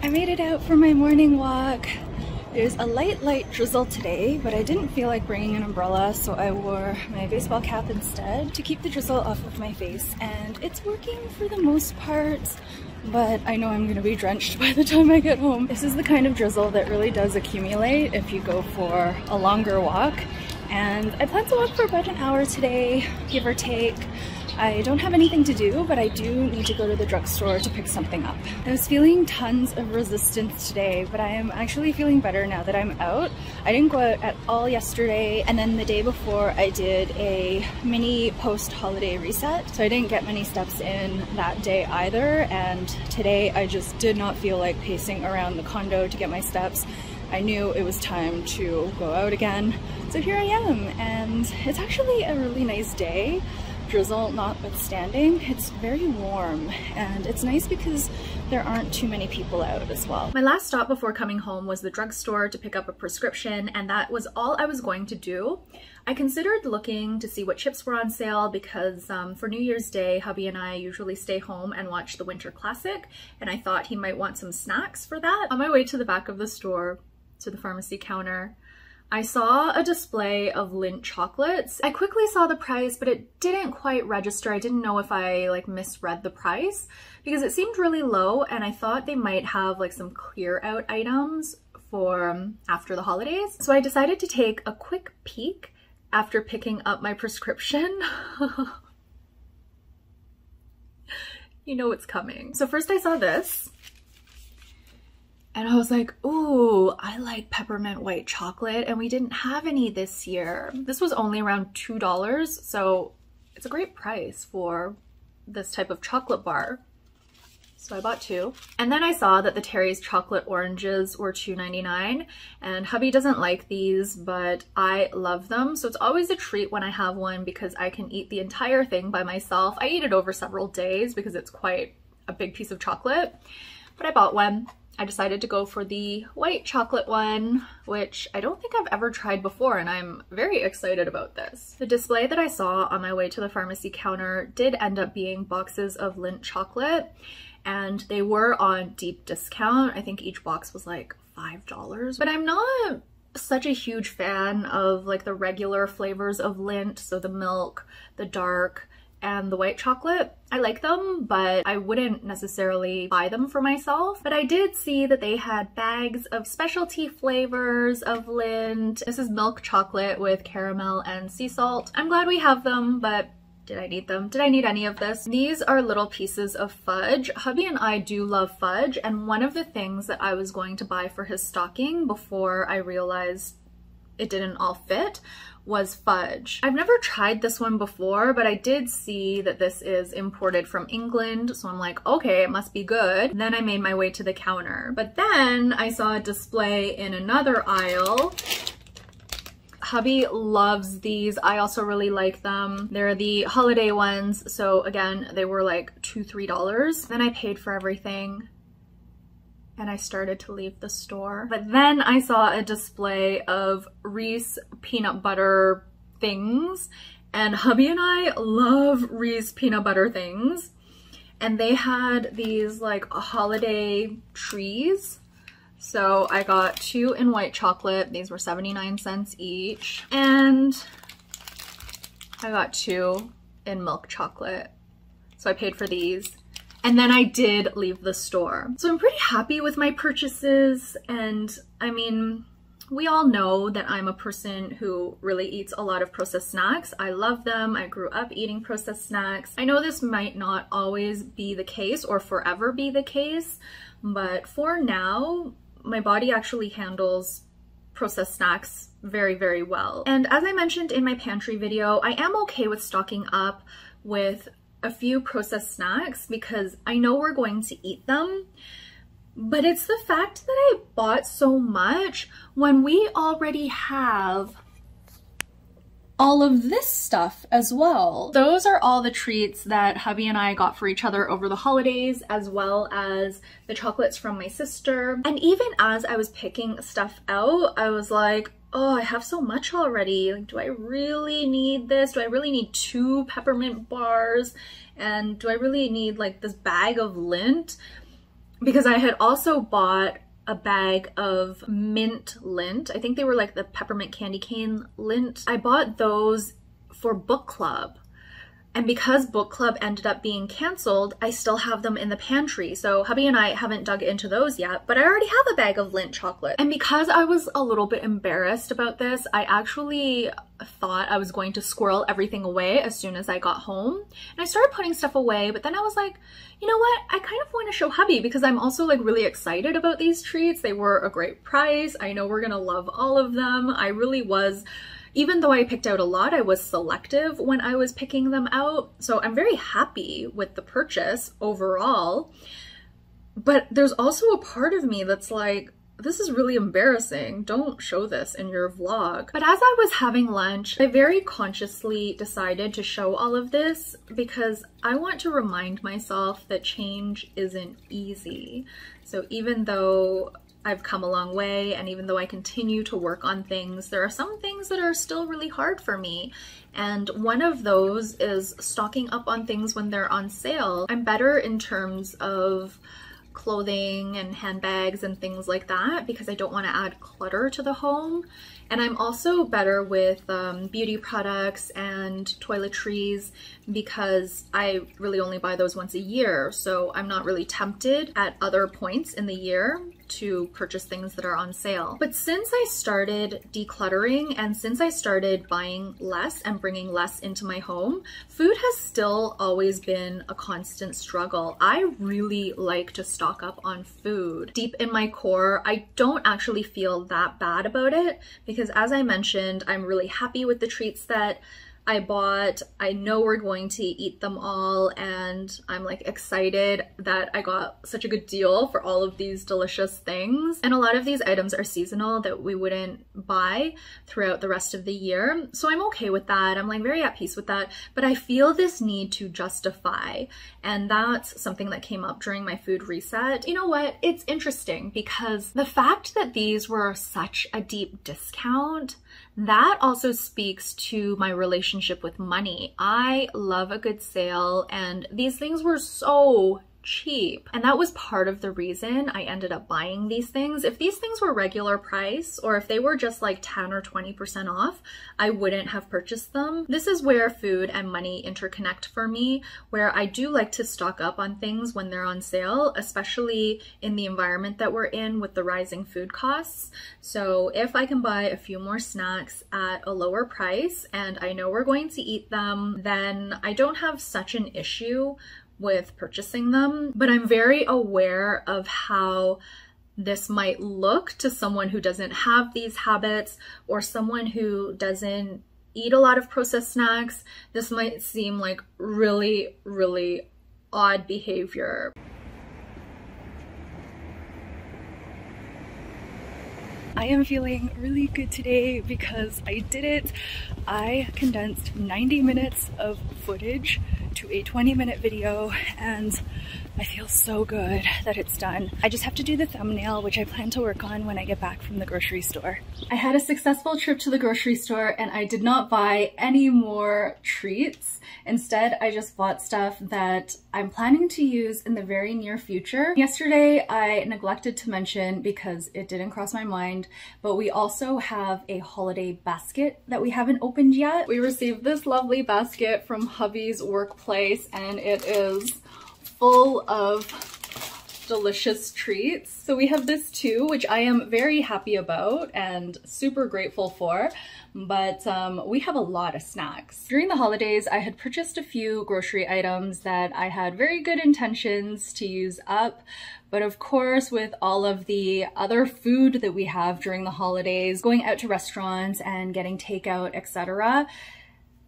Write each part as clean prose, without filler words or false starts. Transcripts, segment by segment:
I made it out for my morning walk. There's a light drizzle today, but I didn't feel like bringing an umbrella, so I wore my baseball cap instead to keep the drizzle off of my face, and it's working for the most part, but I know I'm gonna be drenched by the time I get home. This is the kind of drizzle that really does accumulate if you go for a longer walk, and I plan to walk for about an hour today, give or take. I don't have anything to do, but I do need to go to the drugstore to pick something up. I was feeling tons of resistance today, but I am actually feeling better now that I'm out. I didn't go out at all yesterday, and then the day before I did a mini post-holiday reset, so I didn't get many steps in that day either, and today I just did not feel like pacing around the condo to get my steps. I knew it was time to go out again, so here I am, and it's actually a really nice day. Drizzle notwithstanding, it's very warm, and it's nice because there aren't too many people out as well. My last stop before coming home was the drugstore to pick up a prescription, and that was all I was going to do. I considered looking to see what chips were on sale because for New Year's Day, hubby and I usually stay home and watch the Winter Classic, and I thought he might want some snacks for that. On my way to the back of the store, to the pharmacy counter, I saw a display of Lindt chocolates. I quickly saw the price, but it didn't quite register. I didn't know if I misread the price because it seemed really low, and I thought they might have some clear out items for after the holidays. So I decided to take a quick peek after picking up my prescription. You know it's coming. So first I saw this. And I was like, ooh, I like peppermint white chocolate, and we didn't have any this year. This was only around $2, so it's a great price for this type of chocolate bar. So I bought two. And then I saw that the Terry's chocolate oranges were $2.99, and hubby doesn't like these, but I love them. So it's always a treat when I have one because I can eat the entire thing by myself. I eat it over several days because it's quite a big piece of chocolate, but I bought one. I decided to go for the white chocolate one, which I don't think I've ever tried before, and I'm very excited about this. The display that I saw on my way to the pharmacy counter did end up being boxes of Lindt chocolate, and they were on deep discount. I think each box was like $5, but I'm not such a huge fan of the regular flavors of Lindt, so the milk, the dark, and the white chocolate. I like them, but I wouldn't necessarily buy them for myself. But I did see that they had bags of specialty flavors of Lindt. This is milk chocolate with caramel and sea salt. I'm glad we have them, but did I need them? Did I need any of this? These are little pieces of fudge. Hubby and I do love fudge, and one of the things that I was going to buy for his stocking before I realized it didn't all fit was fudge. I've never tried this one before, but I did see that this is imported from England, so I'm like, okay, it must be good. Then I made my way to the counter, but then I saw a display in another aisle. Hubby loves these. I also really like them. They're the holiday ones, so again, they were like $2, $3. Then I paid for everything, and I started to leave the store. But then I saw a display of Reese peanut butter things, and hubby and I love Reese peanut butter things. And they had these holiday trees. So I got two in white chocolate. These were 79 cents each. And I got two in milk chocolate. So I paid for these. And then I did leave the store. So I'm pretty happy with my purchases, and I mean, we all know that I'm a person who really eats a lot of processed snacks. I love them. I grew up eating processed snacks. I know this might not always be the case or forever be the case, but for now, my body actually handles processed snacks very, very well. And as I mentioned in my pantry video, I am okay with stocking up with a few processed snacks because I know we're going to eat them, but it's the fact that I bought so much when we already have all of this stuff as well. Those are all the treats that hubby and I got for each other over the holidays, as well as the chocolates from my sister. And even as I was picking stuff out, I was like, oh, I have so much already. Do I really need this? Do I really need 2 peppermint bars? And do I really need this bag of Lindt? because I had also bought a bag of mint lint. I think they were like the peppermint candy cane lint. I bought those for book club. And because book club ended up being canceled, I still have them in the pantry. So hubby and I haven't dug into those yet, but I already have a bag of lint chocolate. And because I was a little bit embarrassed about this, I actually thought I was going to squirrel everything away as soon as I got home. And I started putting stuff away, but then I was like, you know what? I kind of want to show hubby because I'm also like really excited about these treats. They were a great price. I know we're gonna love all of them. I really was. Even though I picked out a lot, I was selective when I was picking them out. So I'm very happy with the purchase overall. But there's also a part of me that's like, this is really embarrassing. Don't show this in your vlog. But as I was having lunch, I very consciously decided to show all of this because I want to remind myself that change isn't easy. So even though I've come a long way, and even though I continue to work on things, there are some things that are still really hard for me. And one of those is stocking up on things when they're on sale. I'm better in terms of clothing and handbags and things like that because I don't want to add clutter to the home. And I'm also better with beauty products and toiletries because I really only buy those once a year. So I'm not really tempted at other points in the year to purchase things that are on sale. But since I started decluttering and since I started buying less and bringing less into my home, food has still always been a constant struggle. I really like to stock up on food. Deep in my core, I don't actually feel that bad about it because as I mentioned, I'm really happy with the treats that I bought. I know we're going to eat them all and I'm like excited that I got such a good deal for all of these delicious things. And a lot of these items are seasonal that we wouldn't buy throughout the rest of the year. So I'm okay with that. I'm like very at peace with that, but I feel this need to justify. And that's something that came up during my food reset. You know what? It's interesting because the fact that these were such a deep discount, that also speaks to my relationship with money. I love a good sale and these things were so cheap. And that was part of the reason I ended up buying these things. If these things were regular price or if they were just like 10 or 20% off, I wouldn't have purchased them. This is where food and money interconnect for me, where I do like to stock up on things when they're on sale, especially in the environment that we're in with the rising food costs. So if I can buy a few more snacks at a lower price and I know we're going to eat them, then I don't have such an issue with purchasing them, but I'm very aware of how this might look to someone who doesn't have these habits or someone who doesn't eat a lot of processed snacks. This might seem like really, really odd behavior. I am feeling really good today because I did it. I condensed 90 minutes of footage to a 20-minute video and I feel so good that it's done. I just have to do the thumbnail, which I plan to work on when I get back from the grocery store. I had a successful trip to the grocery store and I did not buy any more treats. Instead, I just bought stuff that I'm planning to use in the very near future. Yesterday, I neglected to mention because it didn't cross my mind, but we also have a holiday basket that we haven't opened yet. We received this lovely basket from hubby's workplace and it is full of delicious treats. So we have this too, which I am very happy about and super grateful for, but we have a lot of snacks. During the holidays, I had purchased a few grocery items that I had very good intentions to use up, but of course with all of the other food that we have during the holidays, going out to restaurants and getting takeout, etc.,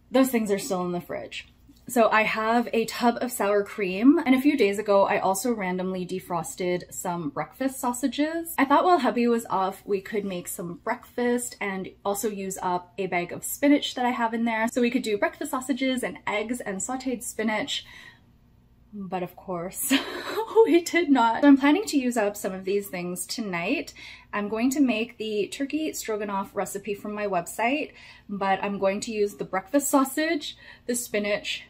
those things are still in the fridge. So I have a tub of sour cream, and a few days ago I also randomly defrosted some breakfast sausages. I thought while hubby was off we could make some breakfast and also use up a bag of spinach that I have in there. So we could do breakfast sausages and eggs and sauteed spinach, but of course we did not. So I'm planning to use up some of these things tonight. I'm going to make the turkey stroganoff recipe from my website, but I'm going to use the breakfast sausage, the spinach,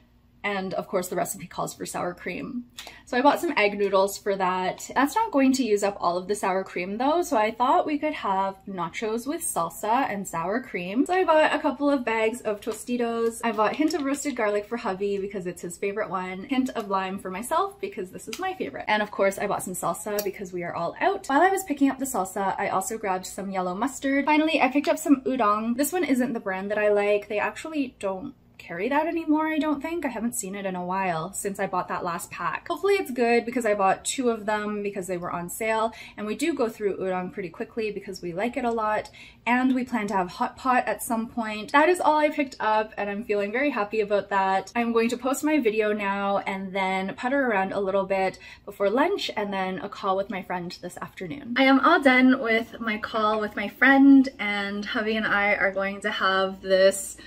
And of course the recipe calls for sour cream. So I bought some egg noodles for that. That's not going to use up all of the sour cream though, so I thought we could have nachos with salsa and sour cream. So I bought a couple of bags of Tostitos. I bought a hint of roasted garlic for hubby because it's his favorite one, hint of lime for myself because this is my favorite. And of course I bought some salsa because we are all out. While I was picking up the salsa, I also grabbed some yellow mustard. Finally, I picked up some udon. This one isn't the brand that I like. They actually don't carry that anymore, I don't think. I haven't seen it in a while since I bought that last pack. Hopefully it's good because I bought 2 of them because they were on sale, and we do go through udon pretty quickly because we like it a lot, and we plan to have hot pot at some point. That is all I picked up, and I'm feeling very happy about that. I'm going to post my video now and then putter around a little bit before lunch and then a call with my friend this afternoon. I am all done with my call with my friend, and hubby and I are going to have this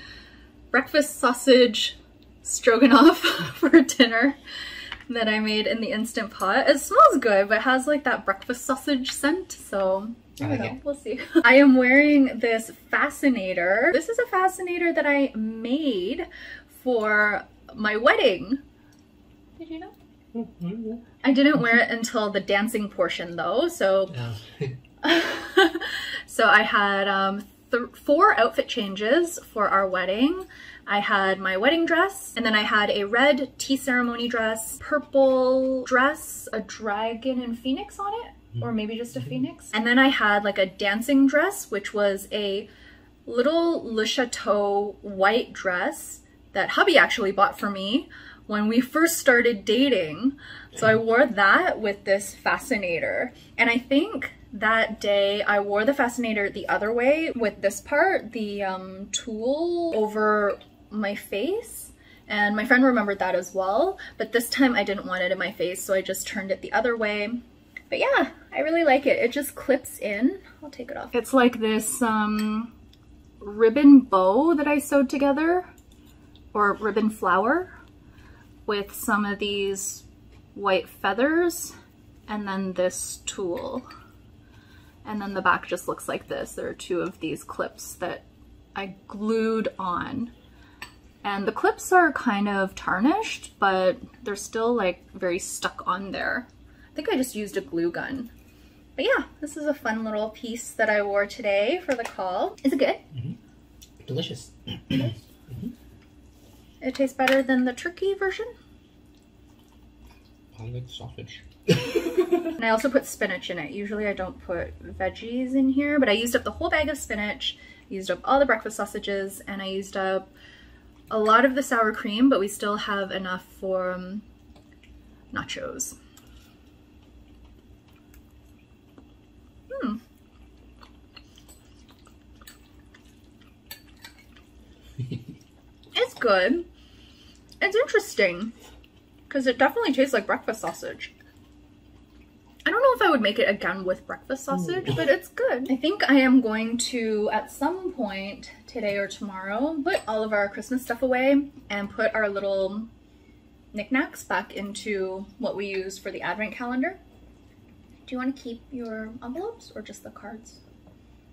breakfast sausage stroganoff for dinner that I made in the Instant Pot. It smells good, but it has like that breakfast sausage scent, so I don't know, we'll see. I am wearing this fascinator. This is a fascinator that I made for my wedding. Did you know? Mm-hmm. I didn't wear it until the dancing portion though, so so I had 4 outfit changes for our wedding. I had my wedding dress, and then I had a red tea ceremony dress, purple dress, a dragon and phoenix on it, or maybe just a phoenix. And then I had like a dancing dress, which was a little Le Chateau white dress that hubby actually bought for me when we first started dating. So I wore that with this fascinator. And I think that day I wore the fascinator the other way with this part, the tulle over my face. And my friend remembered that as well. But this time I didn't want it in my face, so I just turned it the other way. But yeah, I really like it. It just clips in. I'll take it off. It's like this ribbon bow that I sewed together, or ribbon flower, with some of these white feathers and then this tulle. And then the back just looks like this. There are 2 of these clips that I glued on. And the clips are kind of tarnished, but they're still like very stuck on there. I think I just used a glue gun. But yeah, this is a fun little piece that I wore today for the call. Is it good? Mm-hmm. Delicious. Mm-hmm. It tastes better than the turkey version? I like sausage. And I also put spinach in it. Usually I don't put veggies in here, but I used up the whole bag of spinach, used up all the breakfast sausages, and I used up a lot of the sour cream, but we still have enough for nachos. It's good. It's interesting because it definitely tastes like breakfast sausage. I don't know if I would make it again with breakfast sausage, but it's good. I think I am going to, at some point today or tomorrow, put all of our Christmas stuff away and put our little knickknacks back into what we use for the advent calendar. Do you want to keep your envelopes or just the cards?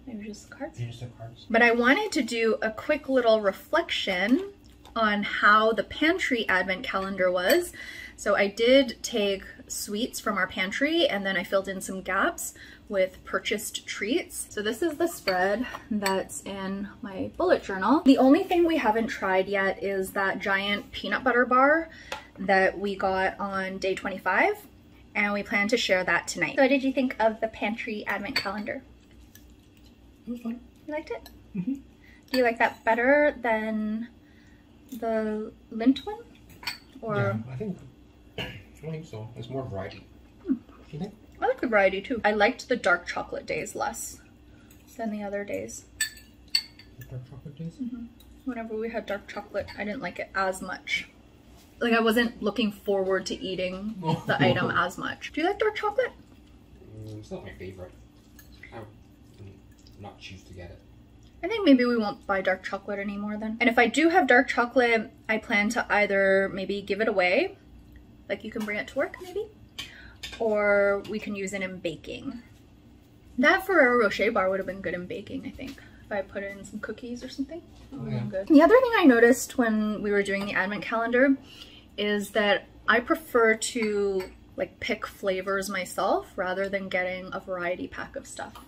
Maybe just the cards? Yeah, just the cards. But I wanted to do a quick little reflection on how the pantry advent calendar was. So I did take sweets from our pantry and then I filled in some gaps with purchased treats. So this is the spread that's in my bullet journal. The only thing we haven't tried yet is that giant peanut butter bar that we got on day 25, and we plan to share that tonight. So what did you think of the pantry advent calendar? It was fun. You liked it? Mm-hmm. Do you like that better than the lint one? Or yeah, I think so. It's more variety. You think? I like the variety too. I liked the dark chocolate days less than the other days. The dark chocolate days? Mm-hmm. Whenever we had dark chocolate, I didn't like it as much. Like I wasn't looking forward to eating the item as much. Do you like dark chocolate? It's not my favorite. I would not choose to get it. I think maybe we won't buy dark chocolate anymore then. And if I do have dark chocolate, I plan to either maybe give it away, like you can bring it to work maybe, or we can use it in baking. That Ferrero Rocher bar would have been good in baking, I think. If I put it in some cookies or something, that would have been good. The other thing I noticed when we were doing the advent calendar is that I prefer to like pick flavors myself rather than getting a variety pack of stuff.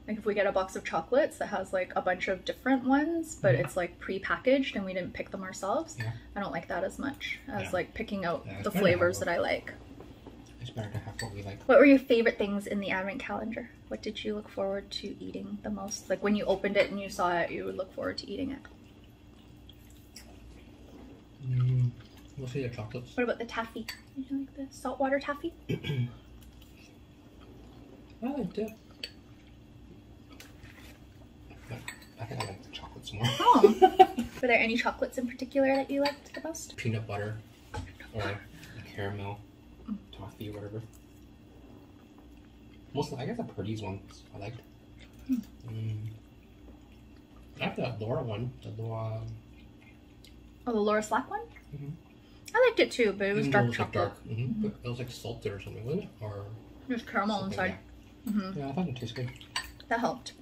Like if we get a box of chocolates that has like a bunch of different ones, but it's like pre-packaged and we didn't pick them ourselves, I don't like that as much as like picking out the flavors that I like. It's better to have what we like. What were your favorite things in the advent calendar? What did you look forward to eating the most? Like when you opened it and you saw it, you would look forward to eating it. Mostly the chocolates. What about the taffy? Did you like the saltwater taffy? I liked it. I think I like the chocolates more. Oh. Were there any chocolates in particular that you liked the most? Peanut butter or caramel, toffee, whatever. Mostly, I guess the Purdy's ones I liked. I like the Laura one. The Laura. Oh, the Laura Slack one? I liked it too, but it was dark chocolate. But it was like salted or something, wasn't it? Or there's caramel inside. Yeah, I thought it tasted good. That helped.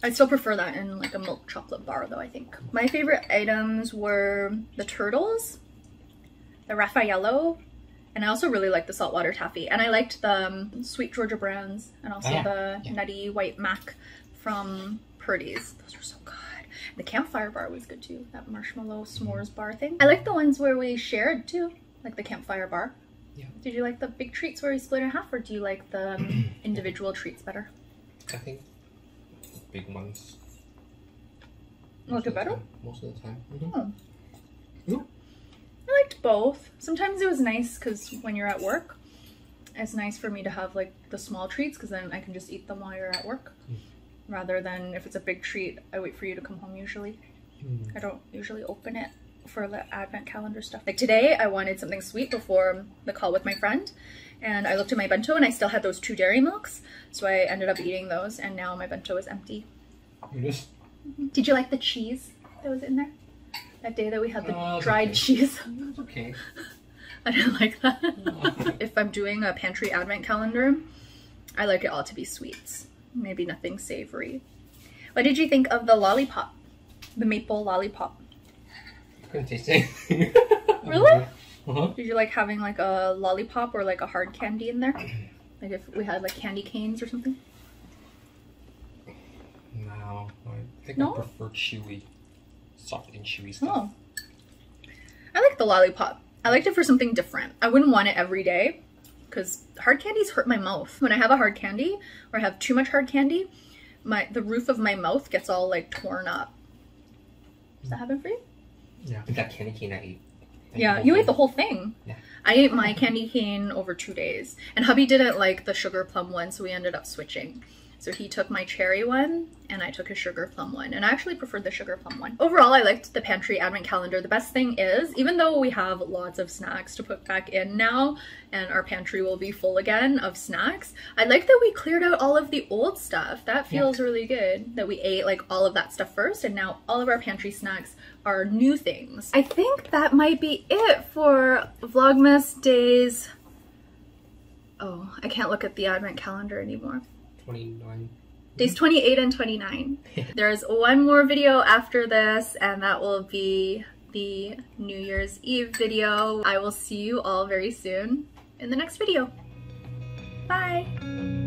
I'd still prefer that in like a milk chocolate bar though, I think. My favorite items were the turtles, the Raffaello, and I also really liked the saltwater taffy. And I liked the sweet Georgia brands and also the nutty white mac from Purdy's. Those were so good. The campfire bar was good too, that marshmallow s'mores bar thing. I like the ones where we shared too, like the campfire bar. Yeah. Did you like the big treats where we split in half, or do you like the individual treats better? I think big ones. Like it better? Most of the time. I liked both. Sometimes it was nice because when you're at work, it's nice for me to have like the small treats because then I can just eat them while you're at work. Rather than if it's a big treat, I wait for you to come home usually. I don't usually open it for the advent calendar stuff. Like today, I wanted something sweet before the call with my friend, and I looked at my bento and I still had those 2 dairy milks, so I ended up eating those, and now my bento is empty. Did you like the cheese that was in there? That day that we had the dried cheese? It was okay. I didn't like that. If I'm doing a pantry advent calendar, I like it all to be sweets. Maybe nothing savory. What did you think of the lollipop? The maple lollipop? I couldn't taste it. Really? Did you like having like a lollipop or like a hard candy in there? Like if we had like candy canes or something? No, I think I prefer chewy, soft and chewy stuff. Oh. I like the lollipop. I liked it for something different. I wouldn't want it every day because hard candies hurt my mouth. When I have a hard candy or I have too much hard candy, the roof of my mouth gets all like torn up. Does that happen for you? Yeah. That candy cane I ate. Yeah, you ate the whole thing. Yeah. I ate my candy cane over 2 days. And hubby didn't like the sugar plum one, so we ended up switching. So he took my cherry one and I took his sugar plum one. And I actually preferred the sugar plum one. Overall, I liked the pantry advent calendar. The best thing is, even though we have lots of snacks to put back in now and our pantry will be full again of snacks, I like that we cleared out all of the old stuff. That feels really good that we ate like all of that stuff first, and now all of our pantry snacks are new things. I think that might be it for Vlogmas Days. Oh, I can't look at the advent calendar anymore. 29. Days 28 and 29. There's one more video after this, and that will be the New Year's Eve video. I will see you all very soon in the next video. Bye!